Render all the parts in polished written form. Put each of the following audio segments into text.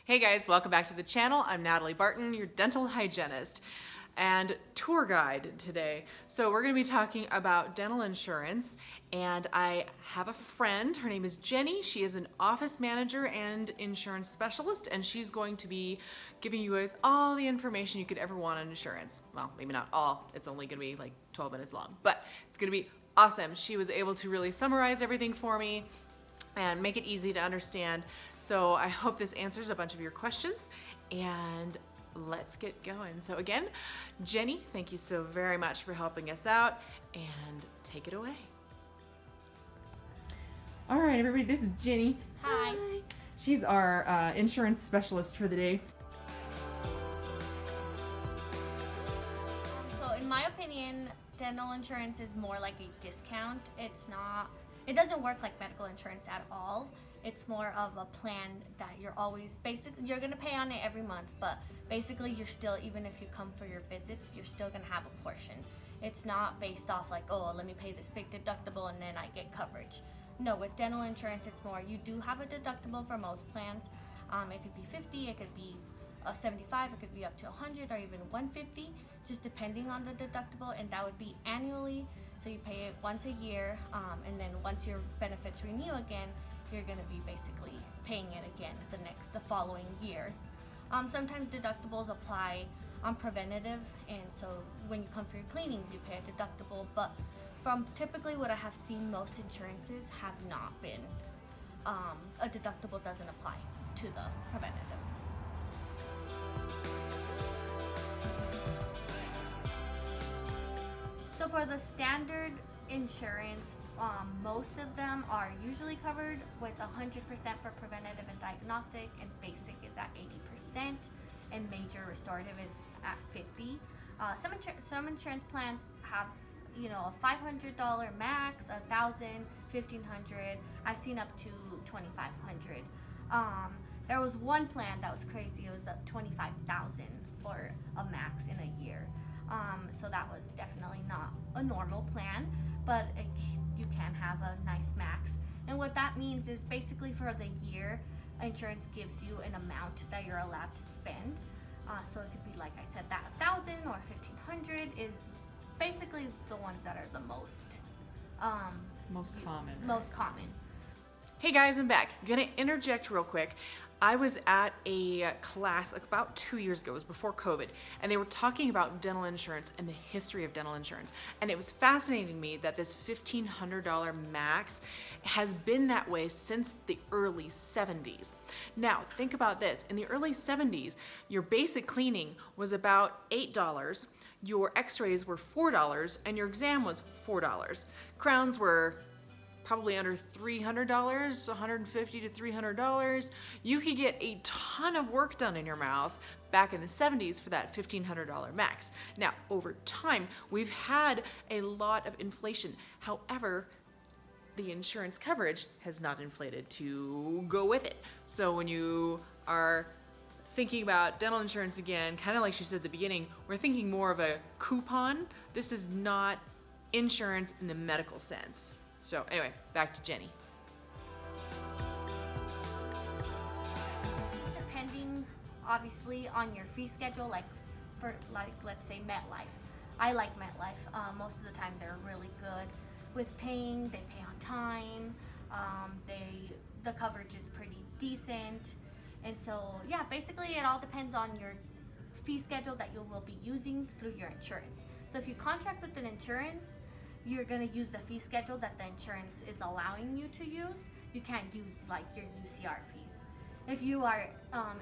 Hey guys, welcome back to the channel. I'm Natalie Barton, your dental hygienist and tour guide today. So we're going to be talking about dental insurance, and I have a friend. Her name is Jenny. She is an office manager and insurance specialist, and she's going to be giving you guys all the information you could ever want on insurance. Well, maybe not all. It's only going to be like 12 minutes long, but it's going to be awesome. She was able to really summarize everything for me and make it easy to understand. So I hope this answers a bunch of your questions, and let's get going. So again, Jenny, thank you so very much for helping us out, and take it away. All right, everybody, this is Jenny. Hi. She's our insurance specialist for the day. So in my opinion, dental insurance is more like a discount. It doesn't work like medical insurance at all. It's more of a plan that you're gonna pay on it every month, but basically you're still, even if you come for your visits, you're still gonna have a portion. It's not based off like, oh, let me pay this big deductible and then I get coverage. No, with dental insurance, it's more, you do have a deductible for most plans. It could be 50, it could be 75, it could be up to 100 or even 150, just depending on the deductible, and that would be annually. So you pay it once a year, and then once your benefits renew again, you're going to be basically paying it again the following year. Sometimes deductibles apply on preventative, and so when you come for your cleanings, you pay a deductible. But from typically what I have seen, most insurances have not been, a deductible doesn't apply to the preventative. So for the standard insurance, most of them are usually covered with 100% for preventative and diagnostic, and basic is at 80%, and major restorative is at 50%. Some insurance plans have, a $500 max, $1,000, $1,500. I've seen up to $2,500. There was one plan that was crazy. It was $25,000 for a max in a year. So that was definitely not a normal plan, but you can have a nice max. And what that means is basically for the year, insurance gives you an amount that you're allowed to spend. So it could be, like I said, that $1,000 or $1,500 is basically the ones that are the most common. Hey guys, I'm back. I'm gonna interject real quick. I was at a class about 2 years ago, it was before COVID, and they were talking about dental insurance and the history of dental insurance. And it was fascinating to me that this $1,500 max has been that way since the early 70s. Now, think about this. In the early 70s, your basic cleaning was about $8, your x-rays were $4, and your exam was $4. Crowns were probably under $300, $150 to $300. You could get a ton of work done in your mouth back in the 70s for that $1,500 max. Now, over time, we've had a lot of inflation. However, the insurance coverage has not inflated to go with it. So when you are thinking about dental insurance again, kind of like she said at the beginning, we're thinking more of a coupon. This is not insurance in the medical sense. So anyway, back to Jenny. Depending obviously on your fee schedule, let's say MetLife. I like MetLife. Most of the time they're really good with paying. They pay on time. The coverage is pretty decent. And so yeah, basically it all depends on your fee schedule that you will be using through your insurance. So if you contract with an insurance, you're going to use the fee schedule that the insurance is allowing you to use. You can't use like your UCR fees. If you are,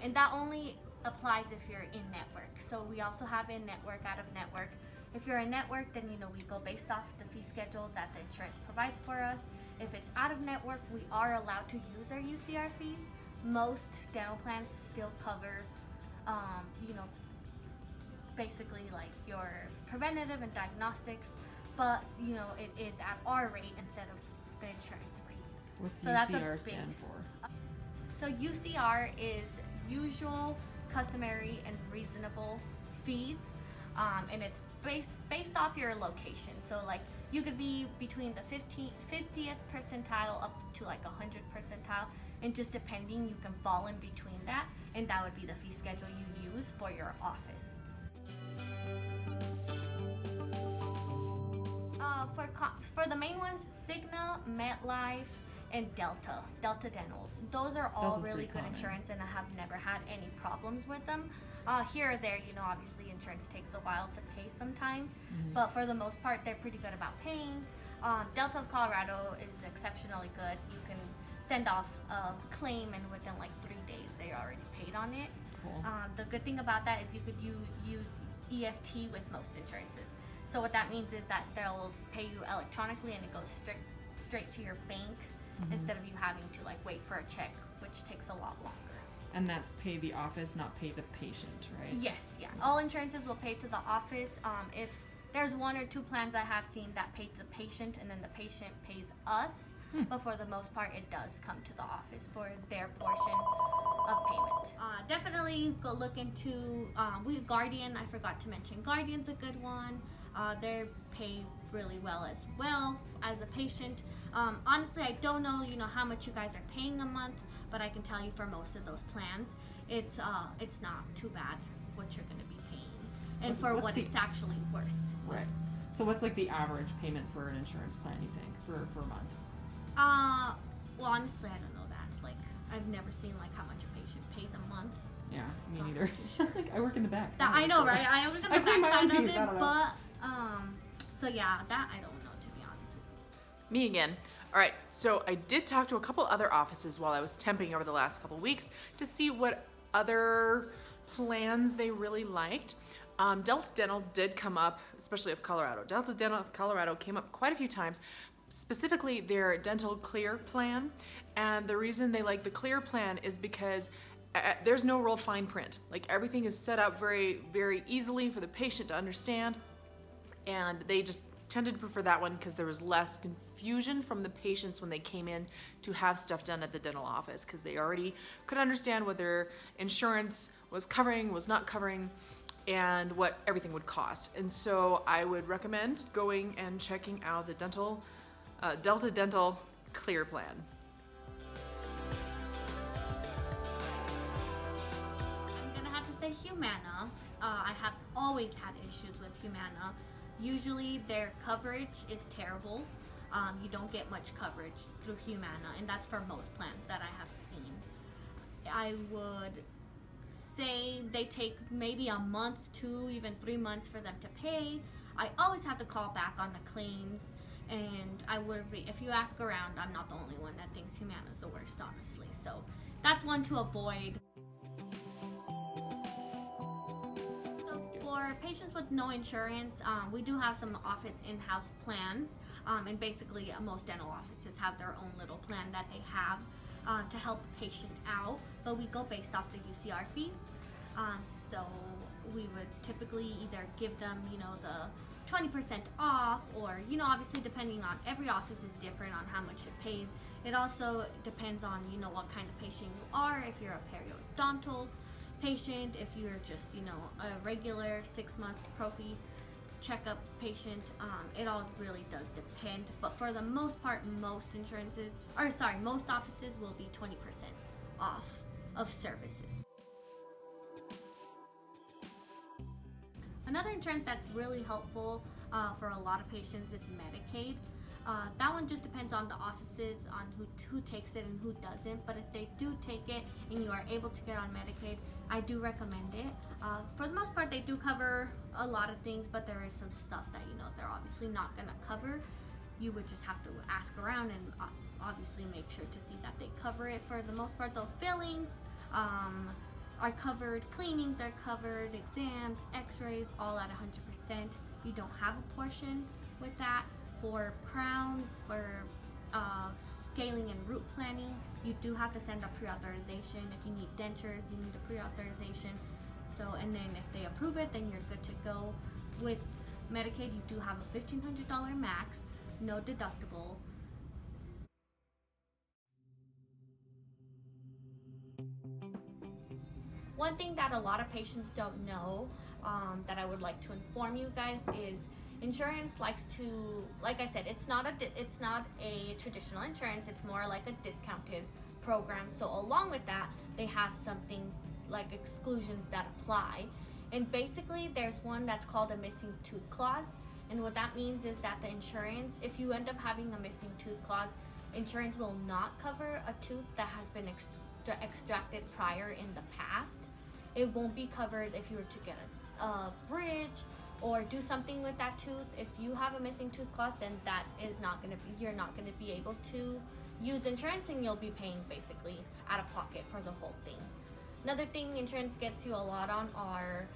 and that only applies if you're in network. So we also have in network, out of network. If you're in network, then we go based off the fee schedule that the insurance provides for us. If it's out of network, we are allowed to use our UCR fees. Most dental plans still cover, basically like your preventative and diagnostics, but it is at our rate instead of the insurance rate. What's so UCR stand for? So UCR is usual, customary, and reasonable fees, and it's based off your location. So like you could be between the 50th percentile up to like 100th percentile, and just depending, you can fall in between that, and that would be the fee schedule you use for your office. For the main ones, Cigna, MetLife, and Delta Dentals. Those are all Delta's really pretty good common. insurance, and I have never had any problems with them. Here or there, obviously insurance takes a while to pay sometimes, but for the most part, they're pretty good about paying. Delta of Colorado is exceptionally good. You can send off a claim, and within like 3 days, they already paid on it. Cool. The good thing about that is you could use EFT with most insurances. So what that means is that they'll pay you electronically, and it goes straight to your bank instead of you having to like wait for a check, which takes a lot longer. And that's pay the office, not pay the patient, right? Yes, yeah. All insurances will pay to the office. If there's 1 or 2 plans I have seen that pay to the patient, and then the patient pays us, but for the most part, it does come to the office for their portion of payment. Definitely go look into Guardian. I forgot to mention Guardian's a good one. They pay really well as a patient. Honestly, I don't know, how much you guys are paying a month, but I can tell you for most of those plans, it's not too bad what you're going to be paying, and for what it's actually worth. Right. So what's like the average payment for an insurance plan, you think, for a month? Well, honestly, I don't know that. Like, I've never seen like how much a patient pays a month. Yeah, me So I'm neither. not too sure. Like, I work in the back. I know, right? I work on I the pay my back own side of dues, it, I don't know. but so yeah, that I don't know, to be honest with you. Me again. All right, so I did talk to a couple other offices while I was temping over the last couple weeks to see what other plans they really liked. Delta Dental did come up, especially of Colorado. Delta Dental of Colorado came up quite a few times, specifically their dental clear plan. And the reason they like the clear plan is because there's no real fine print. Like, everything is set up very, very easily for the patient to understand. And they just tended to prefer that one because there was less confusion from the patients when they came in to have stuff done at the dental office, because they already could understand what their insurance was covering, was not covering, and what everything would cost. And so I would recommend going and checking out the Delta Dental Clear Plan. I'm gonna have to say Humana. I have always had issues with Humana. Usually their coverage is terrible. You don't get much coverage through Humana, and that's for most plans that I have seen. I would say they take maybe a month, 2, even 3 months for them to pay. I always have to call back on the claims, and if you ask around, I'm not the only one that thinks Humana is the worst, honestly. So that's one to avoid. So for patients with no insurance, we do have some office in-house plans, and basically most dental offices have their own little plan that they have to help the patient out, but we go based off the UCR fees. So we would typically either give them, the 20% off, or, obviously depending on, every office is different on how much it pays. It also depends on, what kind of patient you are, if you're a periodontal patient, if you're just, a regular 6-month prophy checkup patient. It all really does depend, but for the most part, most offices will be 20% off of services. Another insurance that's really helpful for a lot of patients is Medicaid. That one just depends on the offices, on who takes it and who doesn't, but if they do take it and you are able to get on Medicaid, I do recommend it. For the most part, they do cover a lot of things, but there is some stuff that they're obviously not going to cover. You would just have to ask around and obviously make sure to see that they cover it. For the most part, though, fillings are covered, cleanings are covered, exams, x-rays, all at 100%. You don't have a portion with that. For crowns, for scaling and root planning, you do have to send a pre-authorization. If you need dentures, you need a pre-authorization. So, and then if they approve it, then you're good to go. With Medicaid, you do have a $1,500 max, no deductible. One thing that a lot of patients don't know that I would like to inform you guys is insurance likes to, like I said, it's not a traditional insurance. It's more like a discounted program. So along with that, they have some things like exclusions that apply. And basically, there's one that's called a missing tooth clause. And what that means is that the insurance, if you end up having a missing tooth clause, insurance will not cover a tooth that has been extracted prior in the past. It won't be covered if you were to get a bridge or do something with that tooth. If you have a missing tooth clause, then that is not going to be, you're not going to be able to use insurance, and you'll be paying basically out of pocket for the whole thing. Another thing insurance gets you a lot on are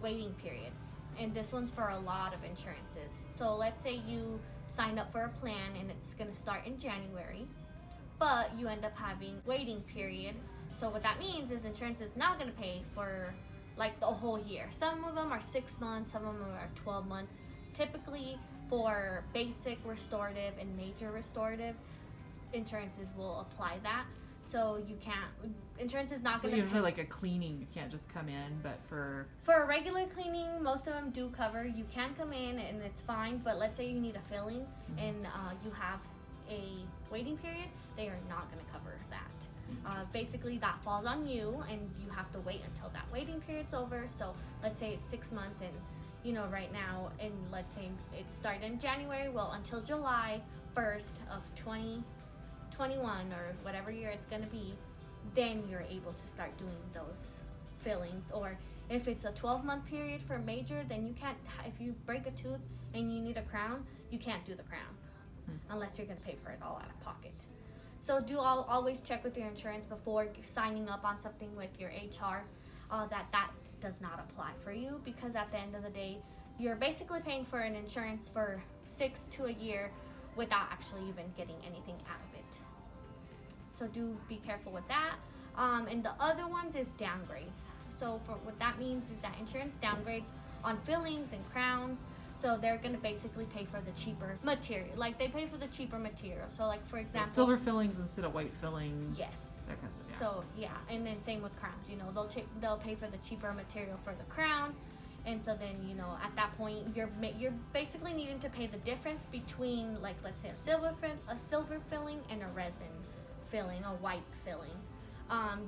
waiting periods, and this one's for a lot of insurances. So let's say you sign up for a plan and it's going to start in January, but you end up having waiting period. So what that means is insurance is not going to pay for like the whole year. Some of them are 6 months, some of them are 12 months. Typically for basic restorative and major restorative, insurances will apply that. So you can't, insurance is not So going to even for like a cleaning, you can't just come in, but for a regular cleaning, most of them do cover. You can come in and it's fine, but let's say you need a filling and you have a waiting period, they are not going to cover that. Basically, that falls on you, and you have to wait until that waiting period's over. So let's say it's 6 months, and you know right now, and let's say it started in January, well, until July 1st of 2021 or whatever year it's going to be, then you're able to start doing those fillings. Or if it's a 12-month period for major, then you can't, if you break a tooth and you need a crown, you can't do the crown unless you're going to pay for it all out of pocket. So always check with your insurance before signing up on something with your HR that does not apply for you, because at the end of the day, you're basically paying for an insurance for 6 to a year without actually even getting anything out of it. So do be careful with that. And the other ones is downgrades. So for what that means is that insurance downgrades on fillings and crowns. So they're going to basically pay for the cheaper material. Like they pay for the cheaper material. So like for example, silver fillings instead of white fillings. Yes. That kind of stuff. Yeah. So yeah, and then same with crowns. You know, they'll pay for the cheaper material for the crown, and so then you know at that point you're basically needing to pay the difference between, like, let's say a silver filling and a resin filling, a white filling.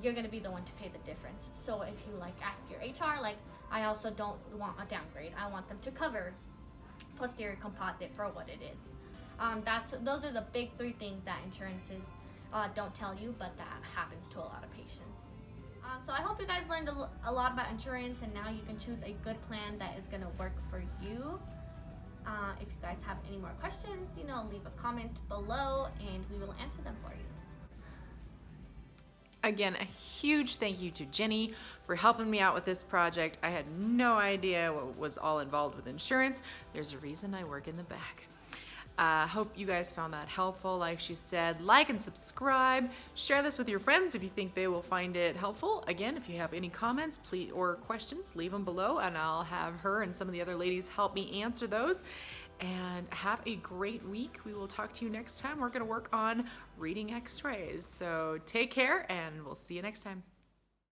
You're going to be the one to pay the difference. So if you like ask your HR, like, I also don't want a downgrade. I want them to cover posterior composite for what it is. Those are the big 3 things that insurances don't tell you, but that happens to a lot of patients. So I hope you guys learned a lot about insurance, and now you can choose a good plan that is going to work for you. If you guys have any more questions, you know, leave a comment below and we will answer them for you. Again, a huge thank you to Jeni for helping me out with this project. I had no idea what was all involved with insurance. There's a reason I work in the back. Hope you guys found that helpful. Like she said, like and subscribe. Share this with your friends if you think they will find it helpful. Again, if you have any comments or questions, leave them below and I'll have her and some of the other ladies help me answer those. And have a great week. We will talk to you next time. We're going to work on reading x-rays. So take care and we'll see you next time.